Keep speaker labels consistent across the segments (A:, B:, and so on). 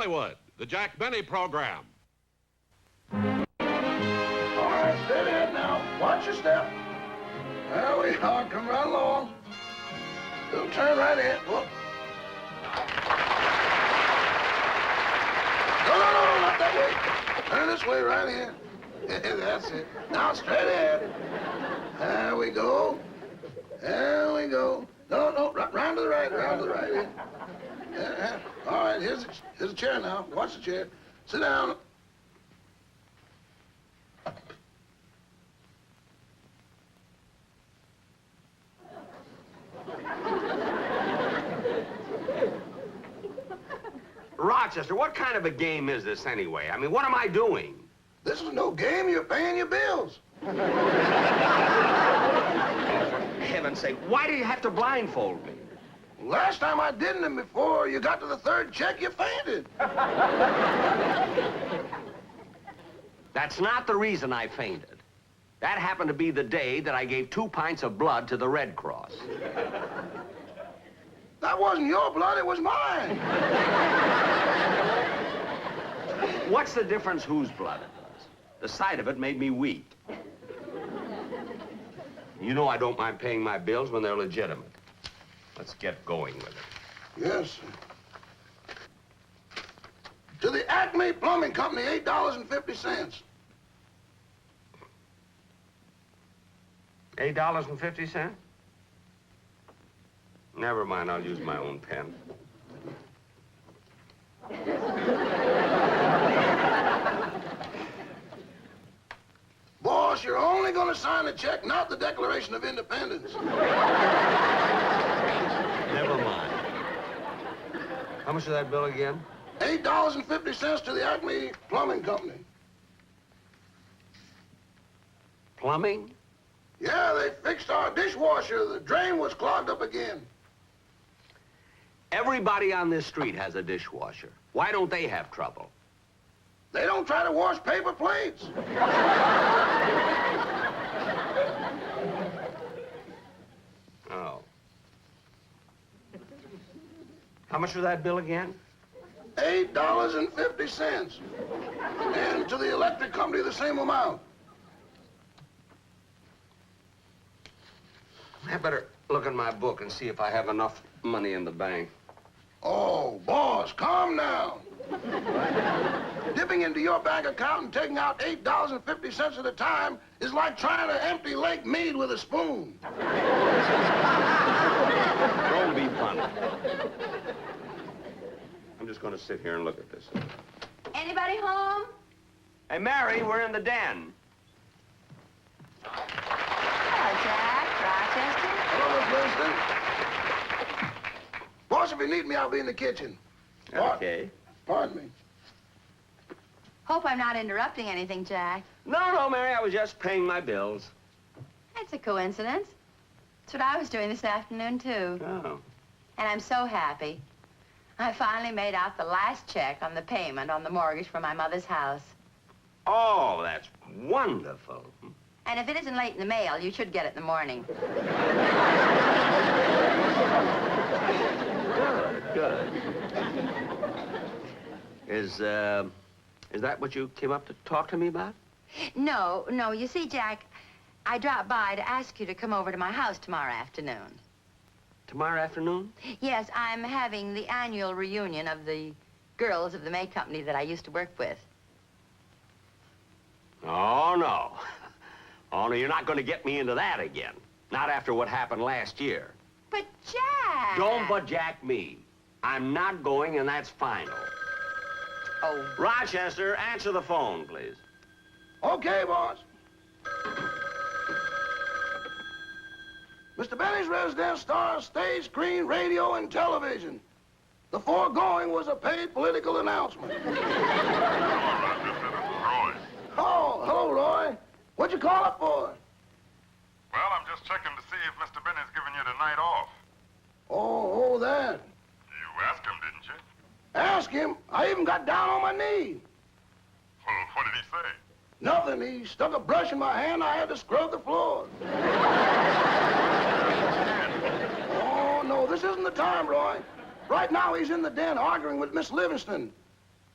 A: Hollywood, the Jack Benny program.
B: All right, steady ahead now. Watch your step. There we are. Come right along. Little turn right in. Whoop. No, not that way. Turn this way right here. That's it. Now straight ahead. There we go. There we go. No, round to the right, round to the right. Yeah. All right, here's a chair now. Watch the chair. Sit down.
C: Rochester, what kind of a game is this anyway? I mean, what am I doing?
B: This is no game. You're paying your bills.
C: For heaven's sake, why do you have to blindfold me?
B: Last time I didn't, and before you got to the third check, you fainted.
C: That's not the reason I fainted. That happened to be the day that I gave 2 pints of blood to the Red Cross.
B: That wasn't your blood, it was mine.
C: What's the difference whose blood it was? The sight of it made me weak. You know I don't mind paying my bills when they're legitimate. Let's get going with it.
B: Yes, sir. To the Acme Plumbing Company, $8.50.
C: $8.50? Never mind, I'll use my own pen.
B: Boss, you're only going to sign the check, not the Declaration of Independence.
C: Never mind. How much is that bill again?
B: $8.50 to the Acme Plumbing Company.
C: Plumbing?
B: Yeah, they fixed our dishwasher. The drain was clogged up again.
C: Everybody on this street has a dishwasher. Why don't they have trouble?
B: They don't try to wash paper plates.
C: Oh. How much was that bill again?
B: $8.50. And to the electric company, the same amount.
C: I better look in my book and see if I have enough money in the bank.
B: Oh, boss, calm down. Dipping into your bank account and taking out $8.50 at a time is like trying to empty Lake Mead with a spoon.
C: Don't be funny. I'm just going to sit here and look at this.
D: Anybody home?
C: Hey, Mary, we're in the den.
D: Hello, Jack. Rochester.
B: Hello, Miss Livingstone. Boss, if you need me, I'll be in the kitchen.
C: Okay.
B: Pardon me.
D: Hope I'm not interrupting anything, Jack.
C: No, Mary, I was just paying my bills.
D: That's a coincidence. That's what I was doing this afternoon, too.
C: Oh.
D: And I'm so happy. I finally made out the last check on the payment on the mortgage for my mother's house.
C: Oh, that's wonderful.
D: And if it isn't late in the mail, you should get it in the morning.
C: Good. Is that what you came up to talk to me about?
D: No. You see, Jack, I dropped by to ask you to come over to my house tomorrow afternoon.
C: Tomorrow afternoon?
D: Yes, I'm having the annual reunion of the girls of the May Company that I used to work with.
C: Oh, no. Oh, no, you're not going to get me into that again. Not after what happened last year.
D: But, Jack!
C: Don't but Jack me. I'm not going, and that's final.
D: Oh.
C: Rochester, answer the phone, please.
B: Okay, boss. Mr. Benny's residence stars stage, screen, radio, and television. The foregoing was a paid political announcement.
E: Roy.
B: Oh, hello, Roy. What'd you call up for?
E: Well, I'm just checking to see if Mr. Benny's giving you the night off.
B: Oh, that.
E: You asked him, didn't you?
B: Ask him. I even got down on my knee.
E: Well, what did he say?
B: Nothing. He stuck a brush in my hand. I had to scrub the floor. Oh, no, this isn't the time, Roy. Right now, he's in the den arguing with Miss Livingstone.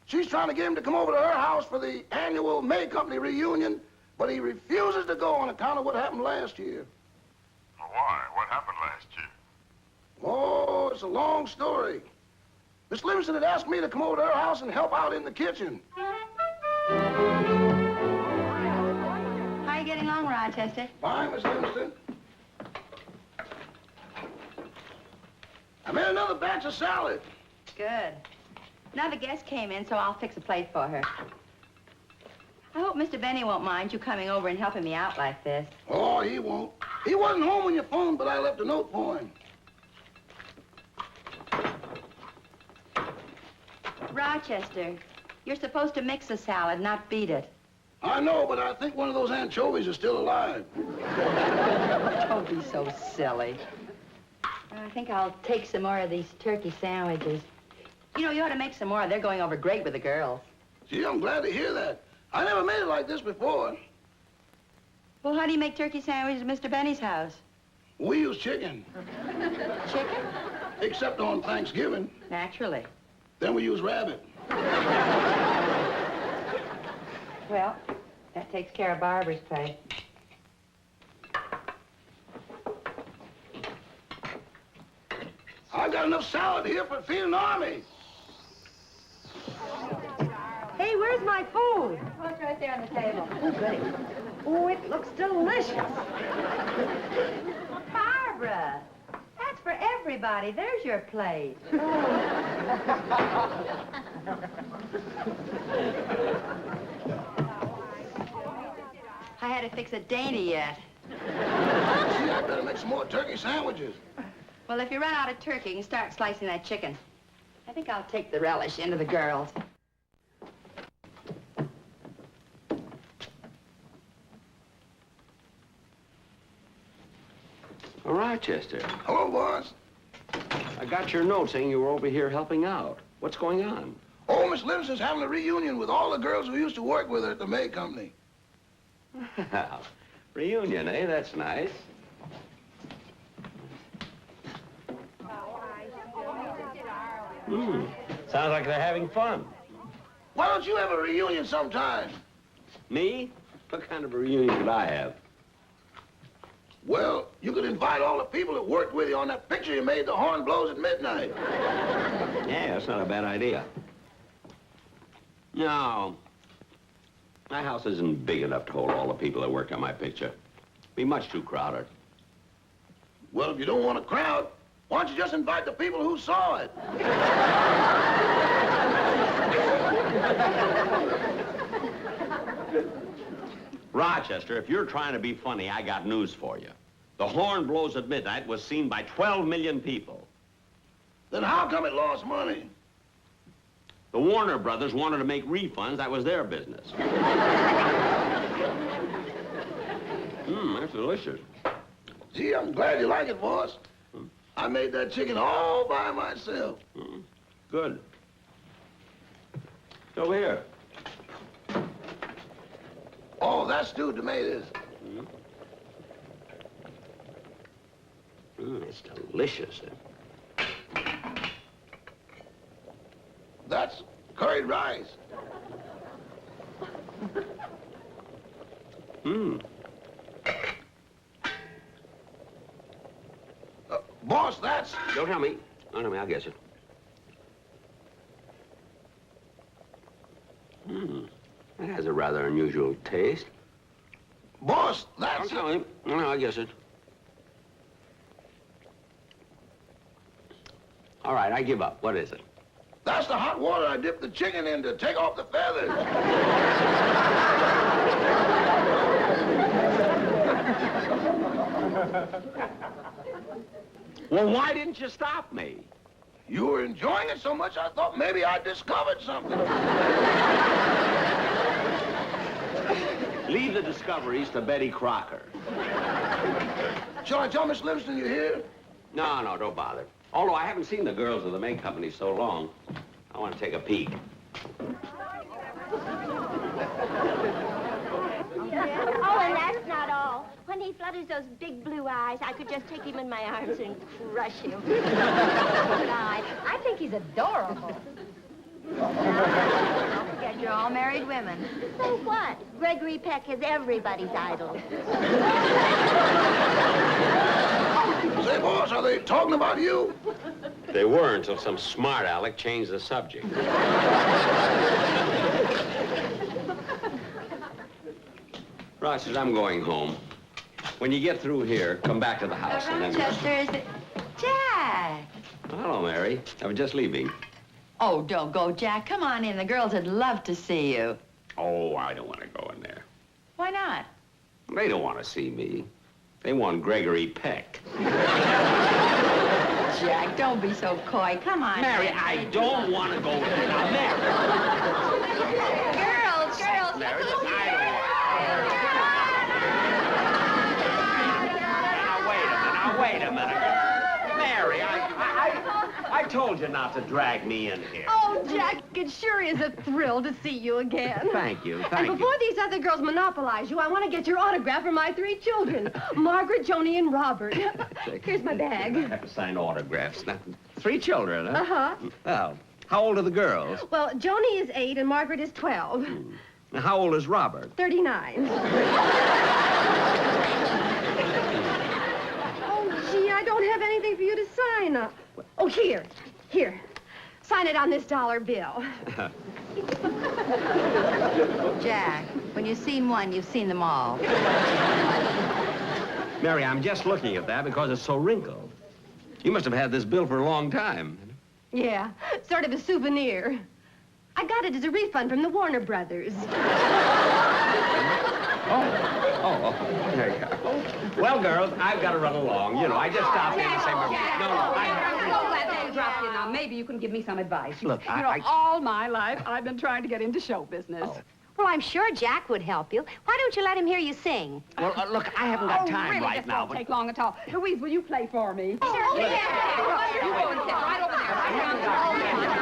B: She's trying to get him to come over to her house for the annual May Company reunion, but he refuses to go on account of what happened last year.
E: Why? What happened last year?
B: Oh, it's a long story. Miss Livingstone had asked me to come over to her house and help out in the kitchen.
D: How are you getting along, Rochester?
B: Fine, Miss Livingstone. I made another batch of salad.
D: Good. Another guest came in, so I'll fix a plate for her. I hope Mr. Benny won't mind you coming over and helping me out like this.
B: Oh, he won't. He wasn't home when you phoned, but I left a note for him.
D: Rochester, you're supposed to mix the salad, not beat it.
B: I know, but I think one of those anchovies is still alive.
D: Don't be so silly. I think I'll take some more of these turkey sandwiches. You know, you ought to make some more. They're going over great with the girls.
B: Gee, I'm glad to hear that. I never made it like this before.
D: Well, how do you make turkey sandwiches at Mr. Benny's house?
B: We use chicken,
D: Chicken?
B: except on Thanksgiving.
D: Naturally.
B: Then we use rabbit.
D: Well, that takes care of Barbara's plate.
B: I've got enough salad here for feeding an army.
D: Hey, where's my food? Oh, it's right there on the table. Oh, goody. Oh, it looks delicious. Barbara, that's for everybody. There's your plate. I had to fix a dainty yet.
B: Gee, I better make some more turkey sandwiches.
D: Well, if you run out of turkey, you can start slicing that chicken. I think I'll take the relish into the girls.
C: Oh, Rochester,
B: Hello, boss.
C: I got your note saying you were over here helping out. What's going on?
B: Oh, Miss Livingstone's having a reunion with all the girls who used to work with her at the May Company.
C: Reunion, eh? That's nice. Sounds like they're having fun.
B: Why don't you have a reunion sometime?
C: Me? What kind of a reunion would I have?
B: Well, you could invite all the people that worked with you on that picture you made, The Horn Blows at Midnight.
C: Yeah, that's not a bad idea. No. My house isn't big enough to hold all the people that worked on my picture. Be much too crowded.
B: Well, if you don't want a crowd, why don't you just invite the people who saw it?
C: Rochester, if you're trying to be funny, I got news for you. The Horn Blows at Midnight was seen by 12 million people.
B: Then how come it lost money?
C: The Warner Brothers wanted to make refunds. That was their business. That's delicious.
B: Gee, I'm glad you like it, boss. I made that chicken all by myself.
C: Good. It's over here.
B: Oh, that's stewed tomatoes.
C: It's delicious.
B: That's curried rice. Boss, that's...
C: Don't tell me. Don't tell me. I'll guess it. That has a rather unusual taste.
B: Boss, that's...
C: Don't tell me. No, I'll guess it. All right, I give up. What is it?
B: That's the hot water I dipped the chicken in to take off the feathers.
C: Well, why didn't you stop me?
B: You were enjoying it so much, I thought maybe I discovered something.
C: Leave the discoveries to Betty Crocker.
B: Shall I tell Miss Livingstone you're here?
C: No, don't bother. Although I haven't seen the girls of the May Company so long, I want to take a peek.
F: Oh, and that's not all. When he flutters those big blue eyes, I could just take him in my arms and crush him. I think he's adorable. Don't forget, you're all married women. So what? Gregory Peck is everybody's idol.
B: Say, boss, are they talking about you?
C: They were until some smart aleck changed the subject. Rochester, I'm going home. When you get through here, come back to the house and then...
D: Rochester, is it... Jack!
C: Hello, Mary. I was just leaving.
D: Oh, don't go, Jack. Come on in. The girls would love to see you.
C: Oh, I don't want to go in there.
D: Why not?
C: They don't want to see me. They want Gregory Peck.
D: Jack, don't be so coy. Come on.
C: Mary,
D: Jack.
C: I don't want to go in there. Now, Mary.
F: Girls,
C: Mary, listen, I don't want Now, wait a minute. Mary, I told you not to drag me in here.
G: Oh, Jack, it sure is a thrill to see you again.
C: Thank you,
G: And
C: thank you.
G: before these other girls monopolize you, I want to get your autograph for my 3 children, Margaret, Joni, and Robert. Here's my
C: I
G: bag.
C: have to sign autographs. Now, 3 children, huh?
G: Uh-huh.
C: Well, how old are the girls?
G: Well, Joni is 8 and Margaret is 12.
C: Now, how old is Robert?
G: 39. Oh, gee, I don't have anything for you to sign. Oh, here. Sign it on this $1 bill.
D: Jack, when you've seen one, you've seen them all.
C: Mary, I'm just looking at that because it's so wrinkled. You must have had this bill for a long time.
G: Yeah, sort of a souvenir. I got it as a refund from the Warner Brothers.
C: Oh, there you go. Well, girls, I've got to run along. You know, I just stopped in to say my...
H: I'm so glad that you dropped in. Now, maybe you can give me some advice.
C: Look,
H: you know, all my life, I've been trying to get into show business.
F: Well, I'm sure Jack would help you. Why don't you let him hear you sing?
C: Well, look, I haven't got time
H: really,
C: right
H: this
C: now,
H: won't
C: but...
H: take long at all. Louise, will you play for me?
F: Sure,
H: You go and sit right over there.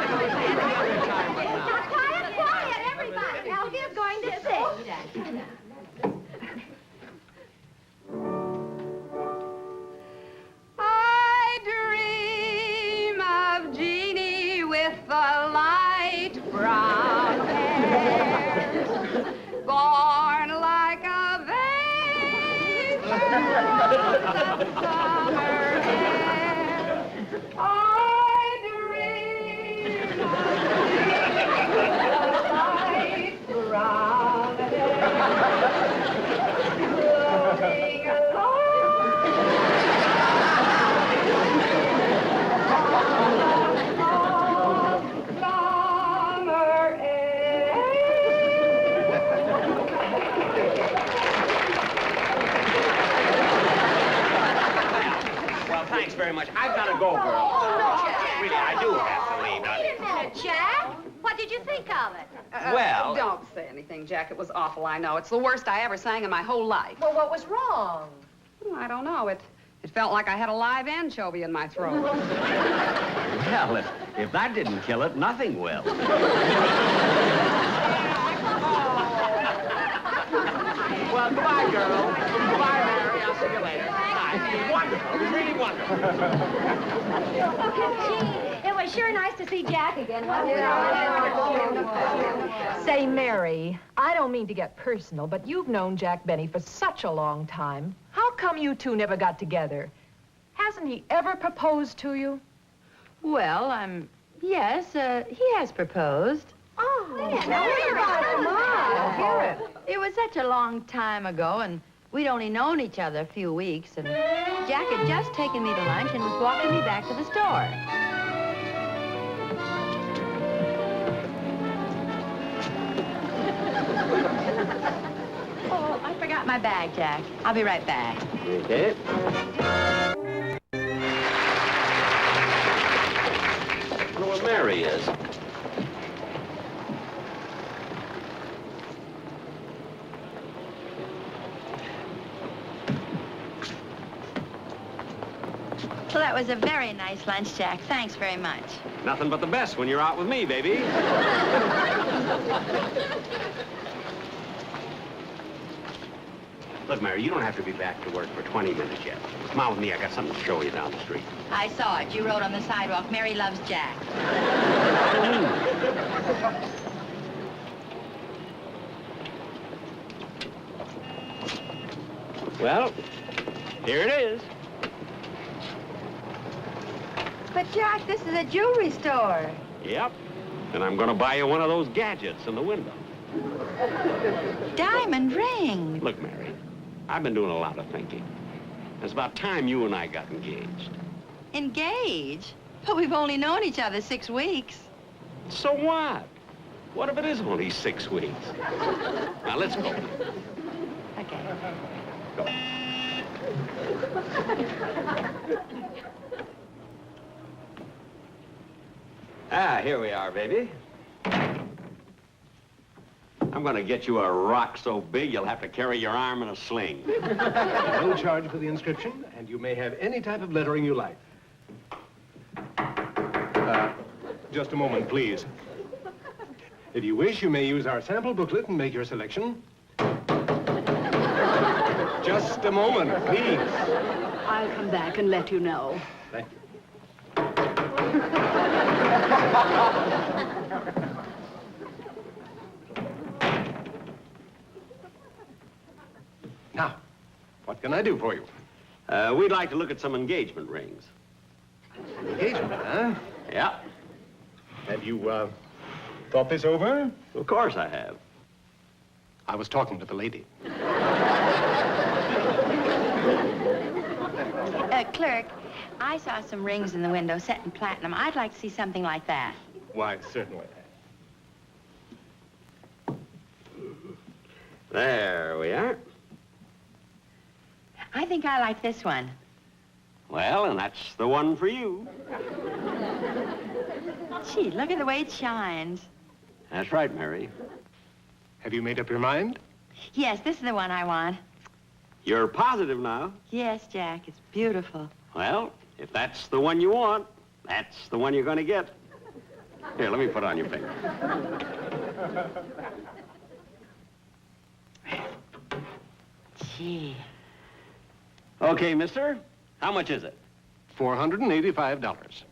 F: Quiet, everybody. Alfie's going to sing.
H: I dream of Jeannie with the light brown hair, born like a vase of summer air. I dream of light brown hair, moving along.
C: Well, thanks very much. I've got to go, girls. Really, I do have to leave.
F: Wait a minute, Jack. What did you think of it?
C: Well-
H: Don't say anything, Jack. It was awful, I know. It's the worst I ever sang in my whole life.
G: Well, what was wrong?
H: Well, I don't know. It felt like I had a live anchovy in my throat.
C: Well, if that didn't kill it, nothing will. Well, goodbye, girls. Goodbye, Mary. I'll see you later. Bye. It was wonderful. It was really wonderful.
F: Gee, it was sure nice to see Jack again, wasn't it?
I: Say, Mary, I don't mean to get personal, but you've known Jack Benny for such a long time. How come you two never got together? Hasn't he ever proposed to you?
D: Well, yes, he has proposed.
I: Oh,
D: Hear it. It was such a long time ago, and we'd only known each other a few weeks, and Jack had just taken me to lunch and was walking me back to the store. Oh, I forgot my bag, Jack. I'll be right back.
C: Okay. I wonder where Mary is.
D: Well, that was a very nice lunch, Jack. Thanks very much.
C: Nothing but the best when you're out with me, baby. Look, Mary, you don't have to be back to work for 20 minutes yet. Come on with me. I got something to show you down the street.
D: I saw it. You wrote on the sidewalk, Mary loves Jack.
C: Well, here it is.
D: But, Jack, this is a jewelry store.
C: Yep. And I'm going to buy you one of those gadgets in the window.
D: Diamond ring.
C: Look, Mary, I've been doing a lot of thinking. It's about time you and I got engaged.
D: Engaged? But we've only known each other 6 weeks.
C: So what? What if it is only 6 weeks? Now, let's go.
D: Okay.
C: Go. Here we are, baby. I'm going to get you a rock so big you'll have to carry your arm in a sling.
J: No charge for the inscription, and you may have any type of lettering you like. Just a moment, please. If you wish, you may use our sample booklet and make your selection. Just a moment, please.
G: I'll come back and let you know.
J: Thank you. Now, what can I do for you?
C: We'd like to look at some engagement rings.
J: Engagement, huh?
C: Yeah.
J: Have you, thought this over?
C: Of course I have.
J: I was talking to the lady.
D: Clerk, I saw some rings in the window set in platinum. I'd like to see something like that.
J: Why, certainly.
C: There we are.
D: I think I like this one.
C: Well, and that's the one for you.
D: Gee, look at the way it shines.
C: That's right, Mary.
J: Have you made up your mind?
D: Yes, this is the one I want.
C: You're positive now.
D: Yes, Jack, it's beautiful.
C: Well, if that's the one you want, that's the one you're going to get. Here, let me put it on your finger.
D: Gee.
C: Okay, mister. How much is it?
J: $485.
C: $485?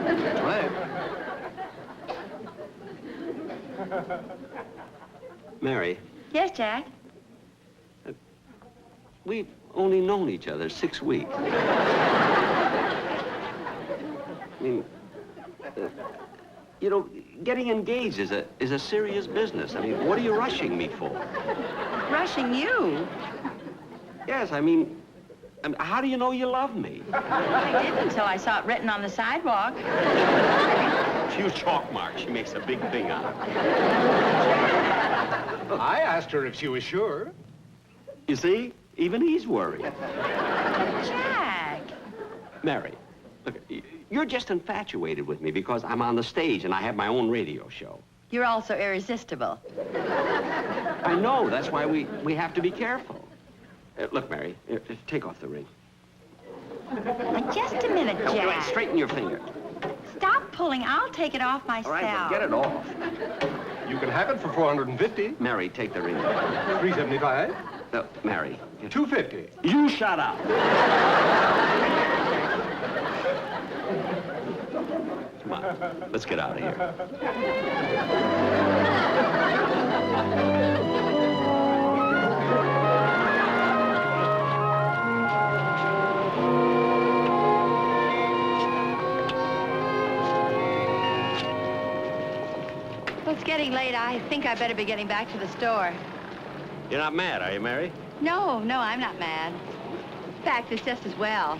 J: That's right.
C: Mary,
D: Yes, Jack?
C: we've only known each other 6 weeks. I mean, you know, getting engaged is a serious business. I mean, what are you rushing me for?
D: Rushing you?
C: Yes, I mean, how do you know you love me?
D: I didn't until I saw it written on the sidewalk.
C: A few chalk marks. She makes a big thing out of it.
J: I asked her if she was sure.
C: You see? Even he's worried.
D: Jack!
C: Mary, look, you're just infatuated with me because I'm on the stage and I have my own radio show.
D: You're also irresistible.
C: I know. That's why we have to be careful. Look, Mary, take off the ring.
D: Now, just a minute,
C: No,
D: Jack.
C: wait, straighten your finger.
D: Stop pulling. I'll take it off myself.
C: All right, then get it off.
J: You can have it for $450.
C: Mary, take the ring.
J: $375.
C: No, Mary.
J: $250.
C: You shut up. Come on, let's get out of here.
D: Well, it's getting late. I think I better be getting back to the store.
C: You're not mad, are you, Mary?
D: No, I'm not mad. In fact, it's just as well.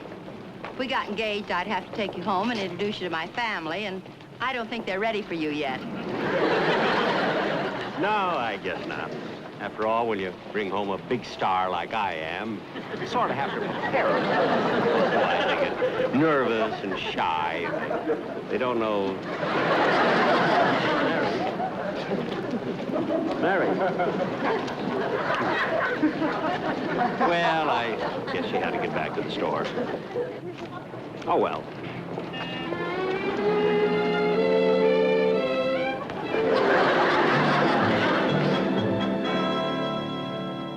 D: If we got engaged, I'd have to take you home and introduce you to my family, and I don't think they're ready for you yet.
C: No, I guess not. After all, when you bring home a big star like I am, you sort of have to prepare them. Why, they get nervous and shy. They don't know. Mary, Mary. Well, I guess she had to get back to the store. Oh, well.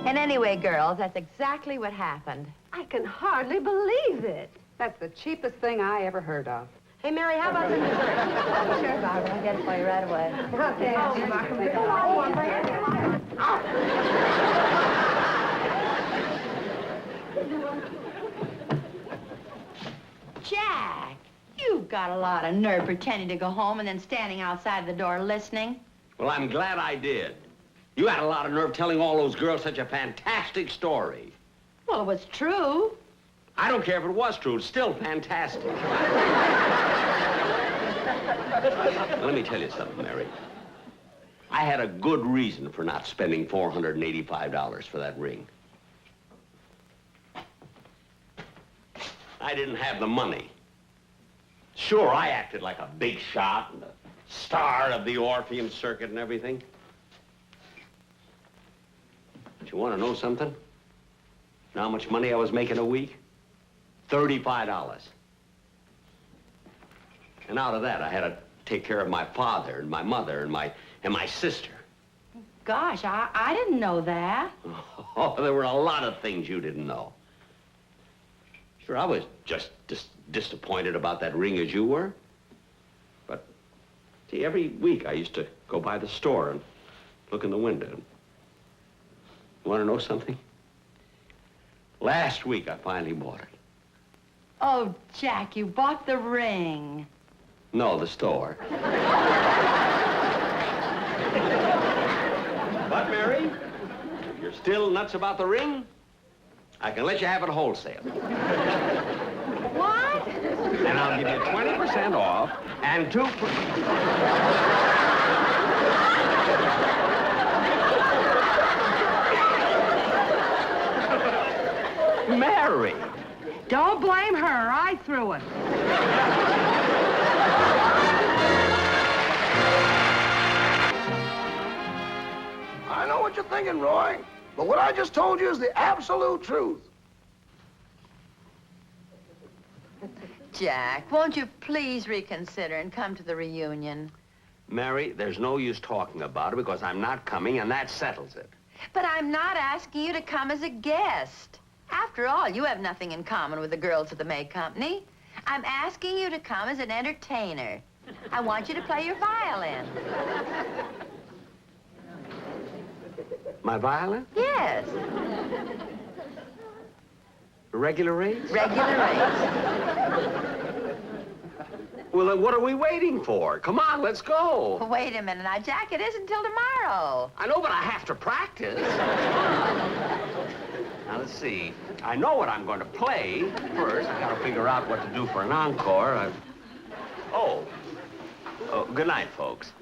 D: And anyway, girls, that's exactly what happened.
G: I can hardly believe it.
H: That's the cheapest thing I ever heard of.
G: Hey, Mary, how about some dessert?
D: Sure, Barbara. I'll get it for you right away.
G: Okay.
D: Jack, you've got a lot of nerve pretending to go home and then standing outside the door listening.
C: Well, I'm glad I did. You had a lot of nerve telling all those girls such a fantastic story.
D: Well, it was true.
C: I don't care if it was true. It's still fantastic. Let me tell you something, Mary. I had a good reason for not spending $485 for that ring. I didn't have the money. Sure, I acted like a big shot and a star of the Orpheum circuit and everything. But you want to know something? You know how much money I was making a week? $35. And out of that, I had to take care of my father and my mother and my sister.
D: Gosh, I didn't know that.
C: Oh, there were a lot of things you didn't know. Sure, I was just disappointed about that ring as you were. But, see, every week I used to go by the store and look in the window. You want to know something? Last week I finally bought it.
D: Oh, Jack, you bought the ring.
C: No, the store. But, Mary, if you're still nuts about the ring, I can let you have it wholesale.
D: What?
C: And I'll give you 20% off and 2 Mary!
H: Don't blame her. I threw it.
B: I know what you're thinking, Roy, but what I just told you is the absolute truth.
D: Jack, won't you please reconsider and come to the reunion?
C: Mary, there's no use talking about it because I'm not coming, and that settles it.
D: But I'm not asking you to come as a guest. After all, you have nothing in common with the girls at the May Company. I'm asking you to come as an entertainer. I want you to play your violin.
C: My violin?
D: Yes,
C: Regular rates?
D: regular rates.
C: Well, then what are we waiting for? Come on, let's go.
D: Wait a minute now, Jack. It isn't till tomorrow.
C: I know, but I have to practice. Now, let's see. I know what I'm going to play. First, I got to figure out what to do for an encore. Oh, good night, folks.